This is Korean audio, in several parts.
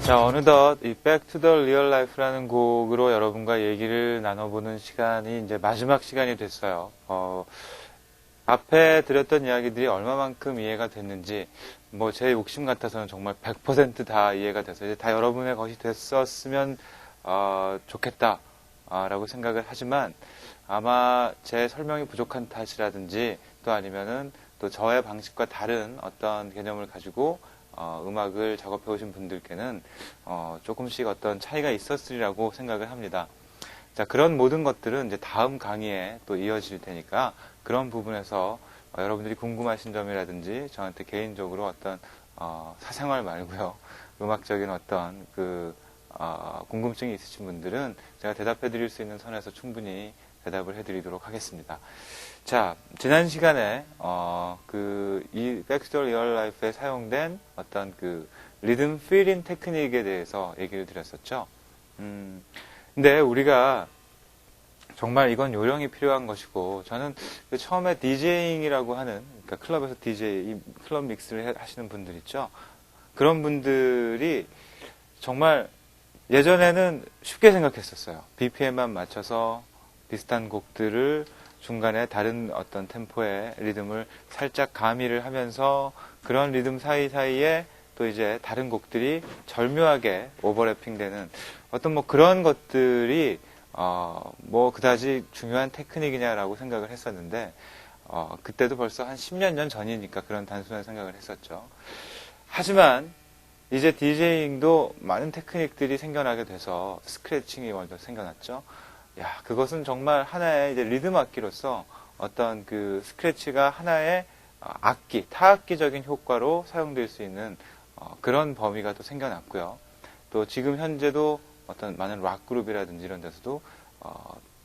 자, 어느덧 이 Back to the Real Life라는 곡으로 여러분과 얘기를 나눠보는 시간이 이제 마지막 시간이 됐어요. 앞에 드렸던 이야기들이 얼마만큼 이해가 됐는지, 뭐 제 욕심 같아서는 정말 100% 다 이해가 돼서 이제 다 여러분의 것이 됐었으면 좋겠다 라고 생각을 하지만, 아마 제 설명이 부족한 탓이라든지 또 아니면은 또 저의 방식과 다른 어떤 개념을 가지고 음악을 작업해 오신 분들께는 조금씩 어떤 차이가 있었으리라고 생각을 합니다. 자, 그런 모든 것들은 이제 다음 강의에 또 이어질 테니까 그런 부분에서 여러분들이 궁금하신 점이라든지 저한테 개인적으로 어떤 사생활 말고요, 음악적인 어떤 궁금증이 있으신 분들은 제가 대답해 드릴 수 있는 선에서 충분히 대답을 해 드리도록 하겠습니다. 자, 지난 시간에 이 Back to the Real Life에 사용된 어떤 리듬 필인 테크닉에 대해서 얘기를 드렸었죠. 근데 우리가 정말 이건 요령이 필요한 것이고, 저는 처음에 DJing이라고 하는, 그러니까 클럽에서 DJ, 클럽 믹스를 하시는 분들 있죠. 그런 분들이 정말 예전에는 쉽게 생각했었어요. BPM만 맞춰서 비슷한 곡들을 중간에 다른 어떤 템포의 리듬을 살짝 가미를 하면서 그런 리듬 사이사이에 또 이제 다른 곡들이 절묘하게 오버래핑 되는 어떤 뭐 그런 것들이 뭐 그다지 중요한 테크닉이냐라고 생각을 했었는데, 그때도 벌써 한 10년 전 전이니까 그런 단순한 생각을 했었죠. 하지만 이제 DJing도 많은 테크닉들이 생겨나게 돼서 스크래칭이 먼저 생겨났죠. 야, 그것은 정말 하나의 이제 리듬 악기로서 어떤 스크래치가 하나의 악기, 타악기적인 효과로 사용될 수 있는 그런 범위가 또 생겨났고요. 또 지금 현재도 어떤 많은 락 그룹이라든지 이런 데서도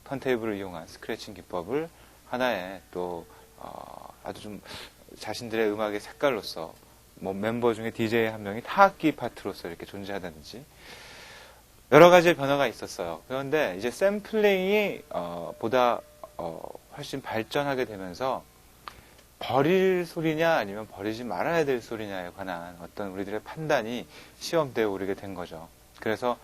턴테이블을 이용한 스크래칭 기법을 하나의 또 아주 좀 자신들의 음악의 색깔로서 뭐 멤버 중에 DJ 한 명이 타악기 파트로서 이렇게 존재하다든지 여러 가지의 변화가 있었어요. 그런데 이제 샘플링이 보다 훨씬 발전하게 되면서 버릴 소리냐 아니면 버리지 말아야 될 소리냐에 관한 어떤 우리들의 판단이 시험대에 오르게 된 거죠. 그래서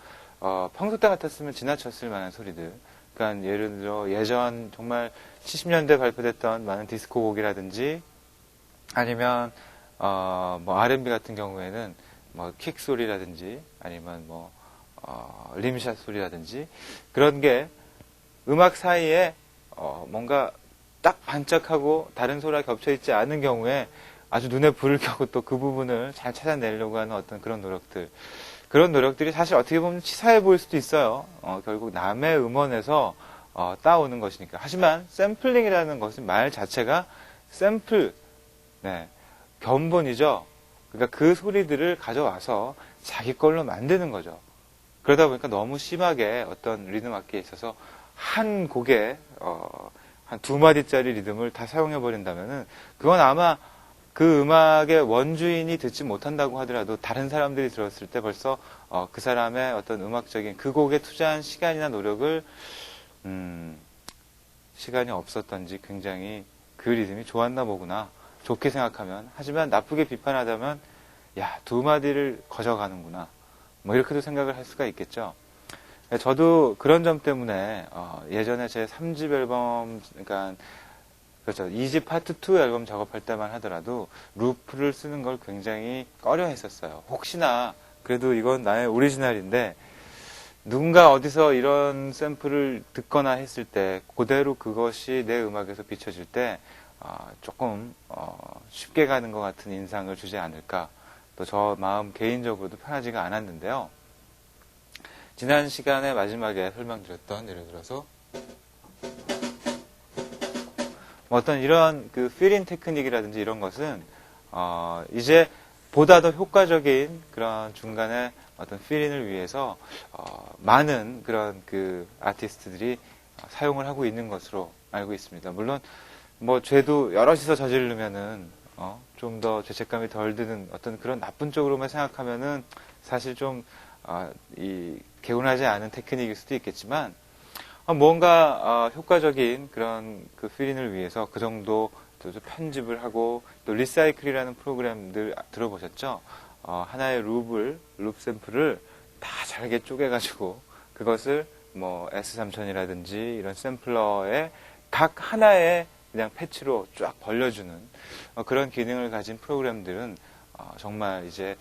평소 때 같았으면 지나쳤을 만한 소리들, 그러니까 예를 들어 예전 정말 70년대 발표됐던 많은 디스코 곡이라든지 아니면 뭐 R&B 같은 경우에는 뭐 킥 소리라든지 아니면 뭐 림샷 소리라든지 그런 게 음악 사이에 뭔가 딱 반짝하고 다른 소리가 겹쳐있지 않은 경우에 아주 눈에 불을 켜고 또 그 부분을 잘 찾아내려고 하는 어떤 그런 노력들이 사실 어떻게 보면 치사해 보일 수도 있어요. 결국 남의 음원에서 따오는 것이니까. 하지만 샘플링이라는 것은 말 자체가 샘플, 견본이죠. 그러니까 그 소리들을 가져와서 자기 걸로 만드는 거죠. 그러다 보니까 너무 심하게 어떤 리듬 악기에 있어서 한 곡에 한 2마디짜리 리듬을 다 사용해버린다면은 그건 아마 그 음악의 원주인이 듣지 못한다고 하더라도 다른 사람들이 들었을 때 벌써 그 사람의 어떤 음악적인 그 곡에 투자한 시간이나 노력을 시간이 없었던지 굉장히 그 리듬이 좋았나 보구나 좋게 생각하면, 하지만 나쁘게 비판하자면 야, 2마디를 거저가는구나 뭐 이렇게도 생각을 할 수가 있겠죠. 저도 그런 점 때문에 예전에 제 3집 앨범, 그러니까 그렇죠, 2집 파트 2 앨범 작업할 때만 하더라도 루프를 쓰는 걸 굉장히 꺼려 했었어요. 혹시나 그래도 이건 나의 오리지널인데 누군가 어디서 이런 샘플을 듣거나 했을 때 그대로 그것이 내 음악에서 비춰질 때 조금 쉽게 가는 것 같은 인상을 주지 않을까, 또 저 마음 개인적으로도 편하지가 않았는데요. 지난 시간에 마지막에 설명드렸던, 예를 들어서 어떤 이런 필인 테크닉이라든지 이런 것은 이제 보다 더 효과적인 그런 중간에 어떤 필인을 위해서 많은 그런 아티스트들이 사용을 하고 있는 것으로 알고 있습니다. 물론 뭐 죄도 여럿이서 저지르면은 좀 더 죄책감이 덜 드는 어떤 그런 나쁜 쪽으로만 생각하면은 사실 좀 개운하지 않은 테크닉일 수도 있겠지만, 뭔가 효과적인 그런 필인을 위해서 그 정도 또 편집을 하고, 또 리사이클이라는 프로그램들 들어보셨죠? 하나의 룹 샘플을 다 잘게 쪼개가지고 그것을 뭐 S3000이라든지 이런 샘플러의 각 하나의 그냥 패치로 쫙 벌려주는 그런 기능을 가진 프로그램들은 정말 이제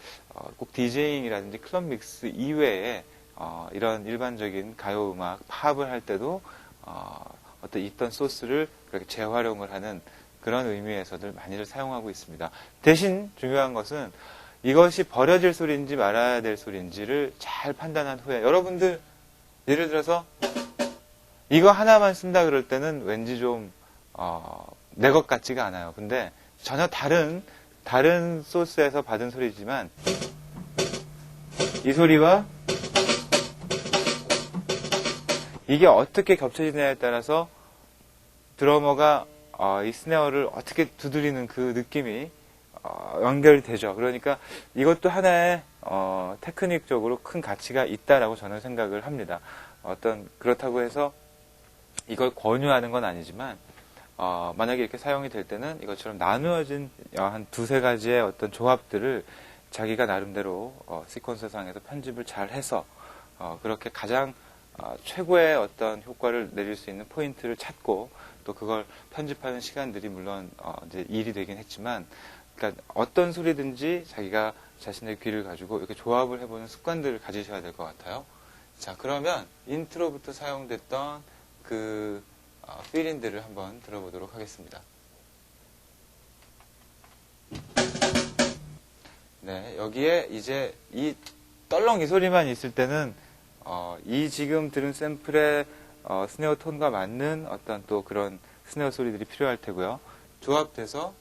꼭 디제잉이라든지 클럽 믹스 이외에 이런 일반적인 가요 음악, 팝을 할 때도 어떤 있던 소스를 그렇게 재활용을 하는 그런 의미에서들 많이들 사용하고 있습니다. 대신 중요한 것은 이것이 버려질 소리인지 말아야 될 소리인지를 잘 판단한 후에 여러분들 예를 들어서 이거 하나만 쓴다 그럴 때는 왠지 좀 내 것 같지가 않아요. 근데 전혀 다른 소스에서 받은 소리지만 이 소리와 이게 어떻게 겹쳐지느냐에 따라서 드러머가 이 스네어를 어떻게 두드리는 그 느낌이 연결이 되죠. 그러니까 이것도 하나의 테크닉적으로 큰 가치가 있다라고 저는 생각을 합니다. 그렇다고 해서 이걸 권유하는 건 아니지만 만약에 이렇게 사용이 될 때는 이것처럼 나누어진 한 두세 가지의 어떤 조합들을 자기가 나름대로 시퀀서상에서 편집을 잘 해서 그렇게 가장 최고의 어떤 효과를 내릴 수 있는 포인트를 찾고 또 그걸 편집하는 시간들이 물론 이제 일이 되긴 했지만 그러니까 어떤 소리든지 자기가 자신의 귀를 가지고 이렇게 조합을 해보는 습관들을 가지셔야 될 것 같아요. 자, 그러면 인트로부터 사용됐던 그 필인들을 한번 들어보도록 하겠습니다. 네, 여기에 이제 이 떨렁 이 소리만 있을 때는 이 지금 들은 샘플의 스네어 톤과 맞는 어떤 또 그런 스네어 소리들이 필요할 테고요. 조합돼서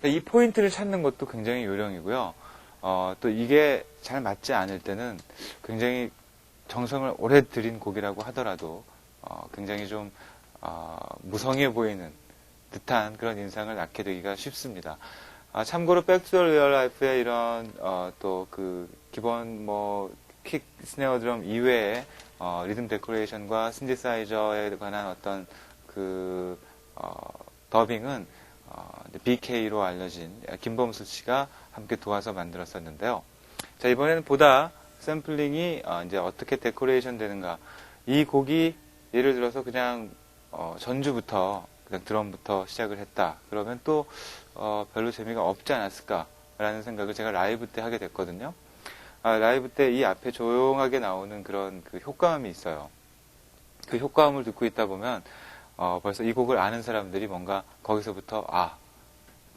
이 포인트를 찾는 것도 굉장히 요령이고요. 또 이게 잘 맞지 않을 때는 굉장히 정성을 오래 들인 곡이라고 하더라도 굉장히 좀 무성해 보이는 듯한 그런 인상을 낳게 되기가 쉽습니다. 참고로 백투 더 리얼 라이프의 이런 또 그 기본 뭐 킥 스네어 드럼 이외에 리듬 데코레이션과 신디사이저에 관한 어떤 그 더빙은 BK로 알려진 김범수 씨가 함께 도와서 만들었었는데요. 자, 이번에는 보다 샘플링이 이제 어떻게 데코레이션 되는가. 이 곡이 예를 들어서 그냥 전주부터 그냥 드럼부터 시작을 했다. 그러면 또 별로 재미가 없지 않았을까라는 생각을 제가 라이브 때 하게 됐거든요. 라이브 때 이 앞에 조용하게 나오는 그런 그 효과음이 있어요. 그 효과음을 듣고 있다 보면 벌써 이 곡을 아는 사람들이 뭔가 거기서부터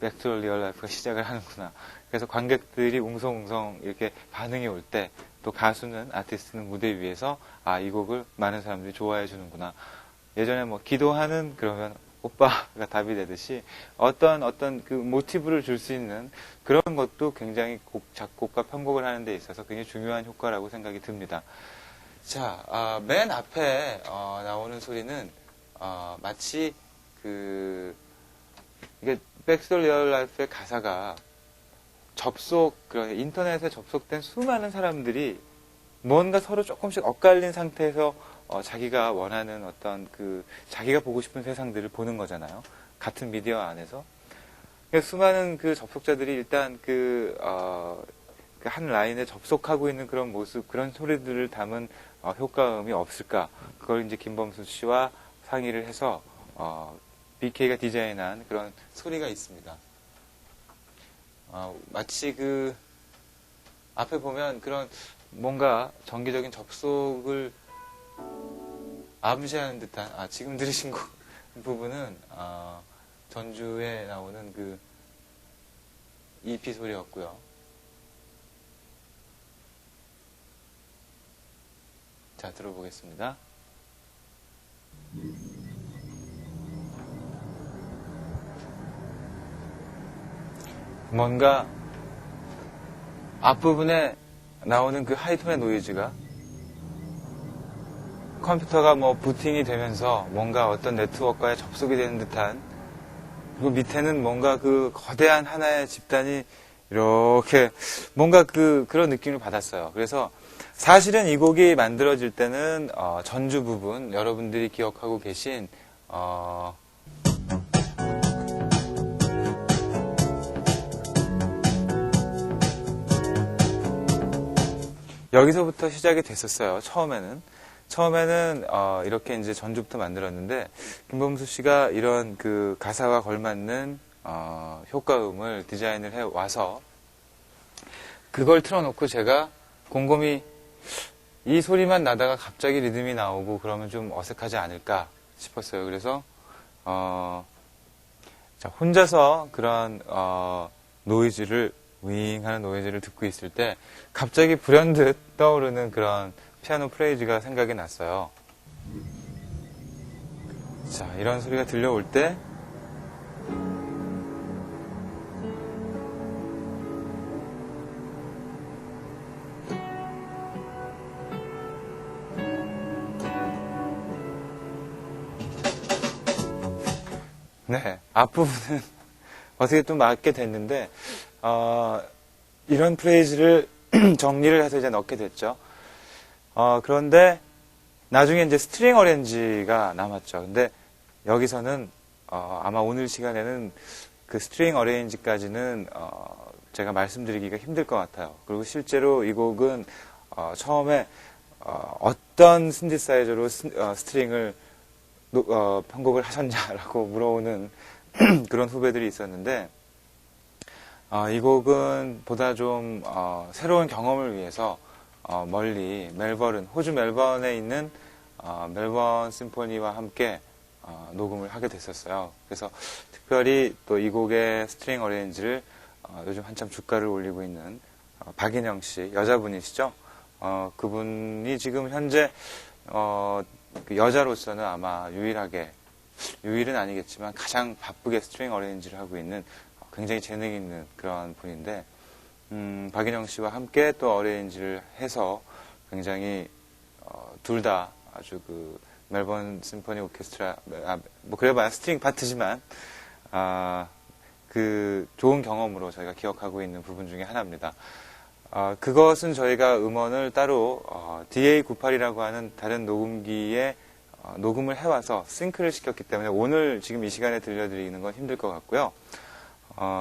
백투 더 리얼 라이프가 시작을 하는구나. 그래서 관객들이 웅성웅성 이렇게 반응이 올 때 또 가수는 아티스트는 무대 위에서 이 곡을 많은 사람들이 좋아해 주는구나. 예전에 뭐 기도하는 그러면 오빠가 답이 되듯이 어떤 그 모티브를 줄 수 있는 그런 것도 굉장히 작곡과 편곡을 하는 데 있어서 굉장히 중요한 효과라고 생각이 듭니다. 자, 맨 앞에 나오는 소리는 마치 이게 백투 더 리얼 라이프의 가사가 인터넷에 접속된 수많은 사람들이 뭔가 서로 조금씩 엇갈린 상태에서 자기가 원하는 어떤 자기가 보고 싶은 세상들을 보는 거잖아요. 같은 미디어 안에서. 그러니까 수많은 그 접속자들이 일단 한 라인에 접속하고 있는 그런 모습, 그런 소리들을 담은 효과음이 없을까. 그걸 이제 김범수 씨와 상의를 해서 BK가 디자인한 그런 소리가 있습니다. 마치 앞에 보면 그런 뭔가 정기적인 접속을 암시하는 듯한, 지금 들으신 부분은, 전주에 나오는 그 EP 소리였고요. 자, 들어보겠습니다. 뭔가 앞부분에 나오는 그 하이톤의 노이즈가 컴퓨터가 뭐 부팅이 되면서 뭔가 어떤 네트워크에 접속이 되는 듯한, 그리고 밑에는 뭔가 그 거대한 하나의 집단이 이렇게 뭔가 그런 느낌을 받았어요. 그래서 사실은 이 곡이 만들어질 때는 전주 부분, 여러분들이 기억하고 계신 여기서부터 시작이 됐었어요. 처음에는 이렇게 이제 전주부터 만들었는데 김범수 씨가 이런 그 가사와 걸맞는 효과음을 디자인을 해 와서 그걸 틀어놓고 제가 곰곰이 이 소리만 나다가 갑자기 리듬이 나오고 그러면 좀 어색하지 않을까 싶었어요. 그래서 혼자서 그런 노이즈를 윙 하는 노이즈를 듣고 있을 때 갑자기 불현듯 떠오르는 그런 피아노 프레이즈가 생각이 났어요. 자, 이런 소리가 들려올 때 네, 앞부분은 어떻게 또 맞게 됐는데 이런 프레이즈를 정리를 해서 이제 넣게 됐죠. 그런데 나중에 이제 스트링 어레인지가 남았죠. 근데 여기서는 아마 오늘 시간에는 그 스트링 어레인지까지는 제가 말씀드리기가 힘들 것 같아요. 그리고 실제로 이 곡은 처음에 어떤 신디사이저로 스트링을 편곡을 하셨냐라고 물어오는 그런 후배들이 있었는데 이 곡은 보다 좀 새로운 경험을 위해서 멀리 호주 멜번에 있는 멜번 심포니와 함께 녹음을 하게 됐었어요. 그래서 특별히 또 이 곡의 스트링 어레인지를 요즘 한참 주가를 올리고 있는 박인영 씨, 여자분이시죠? 그분이 지금 현재 그 여자로서는 아마 유일은 아니겠지만 가장 바쁘게 스트링 어레인지를 하고 있는 굉장히 재능 있는 그런 분인데 박인영 씨와 함께 또 어레인지를 해서 굉장히 둘 다 아주 그 멜번 심포니 오케스트라 뭐 그래봐야 스트링 파트지만 그 좋은 경험으로 저희가 기억하고 있는 부분 중에 하나입니다. 그것은 저희가 음원을 따로 DA98이라고 하는 다른 녹음기에 녹음을 해와서 싱크를 시켰기 때문에 오늘 지금 이 시간에 들려드리는 건 힘들 것 같고요.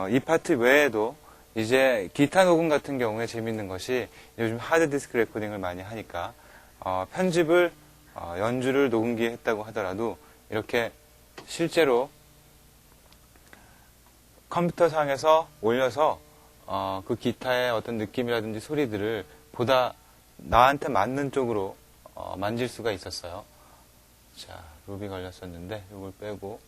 이 파트 외에도 이제 기타 녹음 같은 경우에 재밌는 것이 요즘 하드디스크 레코딩을 많이 하니까 편집을 연주를 녹음기에 했다고 하더라도 이렇게 실제로 컴퓨터 상에서 올려서 그 기타의 어떤 느낌이라든지 소리들을 보다 나한테 맞는 쪽으로 만질 수가 있었어요. 자, 룹이 걸렸었는데 이걸 빼고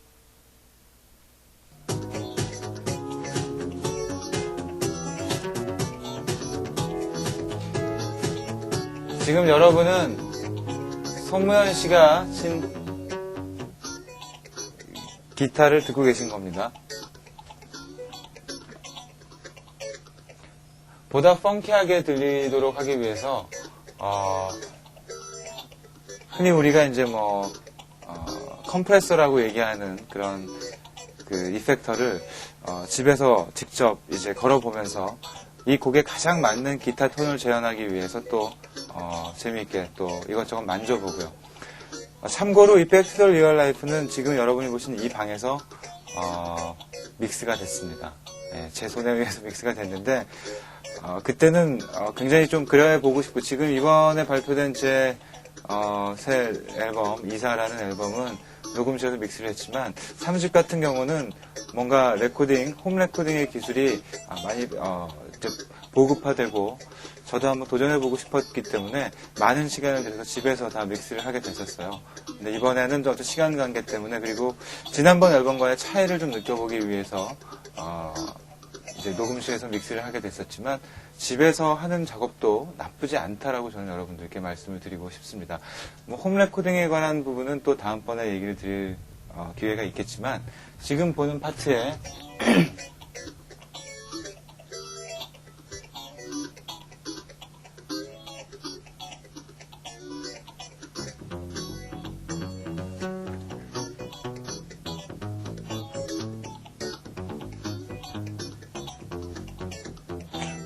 지금 여러분은 손무현 씨가 친 기타를 듣고 계신 겁니다. 보다 펑키하게 들리도록 하기 위해서 흔히 우리가 이제 컴프레서라고 얘기하는 그런 그 이펙터를 집에서 직접 이제 걸어보면서 이 곡에 가장 맞는 기타 톤을 재현하기 위해서 또 재미있게 또 이것저것 만져보고요. 참고로 이 Back to the Real Life는 지금 여러분이 보신 이 방에서 믹스가 됐습니다. 네, 제 손에 의해서 믹스가 됐는데 그때는 굉장히 좀 그려보고 싶고 지금 이번에 발표된 제 새 앨범 이사라는 앨범은 녹음실에서 믹스를 했지만 3집 같은 경우는 뭔가 홈 레코딩의 기술이 많이 보급화되고 저도 한번 도전해보고 싶었기 때문에 많은 시간을 들여서 집에서 다 믹스를 하게 됐었어요. 근데 이번에는 좀 시간 관계 때문에 그리고 지난번 앨범과의 차이를 좀 느껴보기 위해서 이제 녹음실에서 믹스를 하게 됐었지만 집에서 하는 작업도 나쁘지 않다라고 저는 여러분들께 말씀을 드리고 싶습니다. 홈 레코딩에 관한 부분은 또 다음번에 얘기를 드릴 기회가 있겠지만 지금 보는 파트에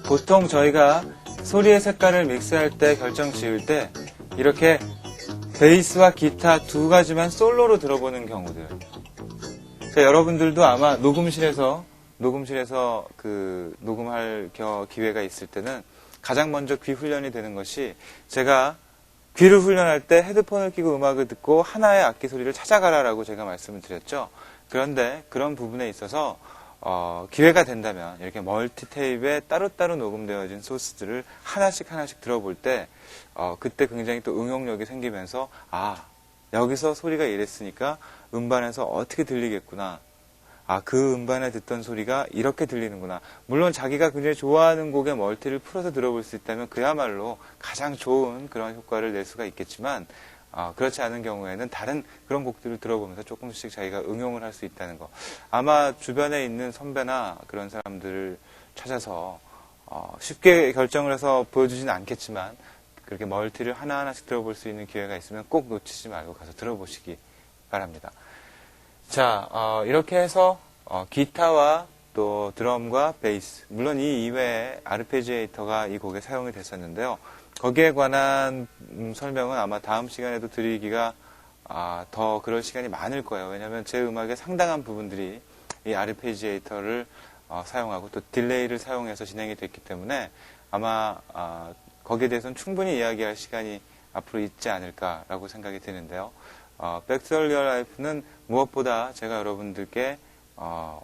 보통 저희가 소리의 색깔을 믹스할 때 결정 지을 때 이렇게 베이스와 기타 두 가지만 솔로로 들어보는 경우들. 여러분들도 아마 녹음실에서 그 녹음할 기회가 있을 때는 가장 먼저 귀 훈련이 되는 것이 제가 귀를 훈련할 때 헤드폰을 끼고 음악을 듣고 하나의 악기 소리를 찾아가라라고 제가 말씀을 드렸죠. 그런데 그런 부분에 있어서 기회가 된다면 이렇게 멀티 테이프에 따로따로 녹음되어진 소스들을 하나씩 들어볼 때 그때 굉장히 또 응용력이 생기면서 여기서 소리가 이랬으니까 음반에서 어떻게 들리겠구나. 그 음반에 듣던 소리가 이렇게 들리는구나. 물론 자기가 굉장히 좋아하는 곡의 멀티를 풀어서 들어볼 수 있다면 그야말로 가장 좋은 그런 효과를 낼 수가 있겠지만 그렇지 않은 경우에는 다른 그런 곡들을 들어보면서 조금씩 자기가 응용을 할 수 있다는 거. 아마 주변에 있는 선배나 그런 사람들을 찾아서 쉽게 결정을 해서 보여주지는 않겠지만 그렇게 멀티를 하나하나씩 들어볼 수 있는 기회가 있으면 꼭 놓치지 말고 가서 들어보시기 바랍니다. 자, 이렇게 해서 기타와 또 드럼과 베이스, 물론 이 이외에 아르페지에이터가 이 곡에 사용이 됐었는데요. 거기에 관한 설명은 아마 다음 시간에도 드리기가 더 그럴 시간이 많을 거예요. 왜냐하면 제 음악의 상당한 부분들이 이 아르페지에이터를 사용하고 또 딜레이를 사용해서 진행이 됐기 때문에 아마 거기에 대해서는 충분히 이야기할 시간이 앞으로 있지 않을까라고 생각이 드는데요. Back to the Real Life는 무엇보다 제가 여러분들께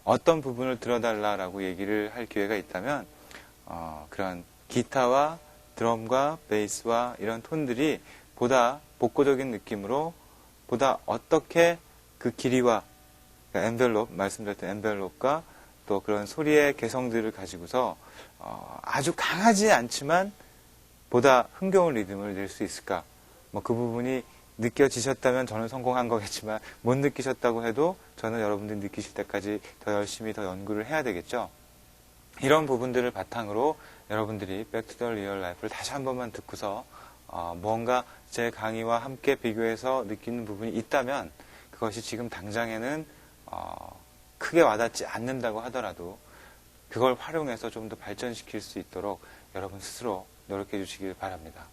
어떤 부분을 들어달라라고 얘기를 할 기회가 있다면 그런 기타와 드럼과 베이스와 이런 톤들이 보다 복고적인 느낌으로 보다 어떻게 그 길이와 엔벨롭, 말씀드렸던 엔벨롭과 또 그런 소리의 개성들을 가지고서 아주 강하지 않지만 보다 흥겨운 리듬을 낼 수 있을까? 그 부분이 느껴지셨다면 저는 성공한 거겠지만 못 느끼셨다고 해도 저는 여러분들이 느끼실 때까지 더 열심히 더 연구를 해야 되겠죠. 이런 부분들을 바탕으로 여러분들이 Back to the Real Life를 다시 한 번만 듣고서 뭔가 제 강의와 함께 비교해서 느끼는 부분이 있다면 그것이 지금 당장에는 크게 와닿지 않는다고 하더라도 그걸 활용해서 좀 더 발전시킬 수 있도록 여러분 스스로 노력해 주시길 바랍니다.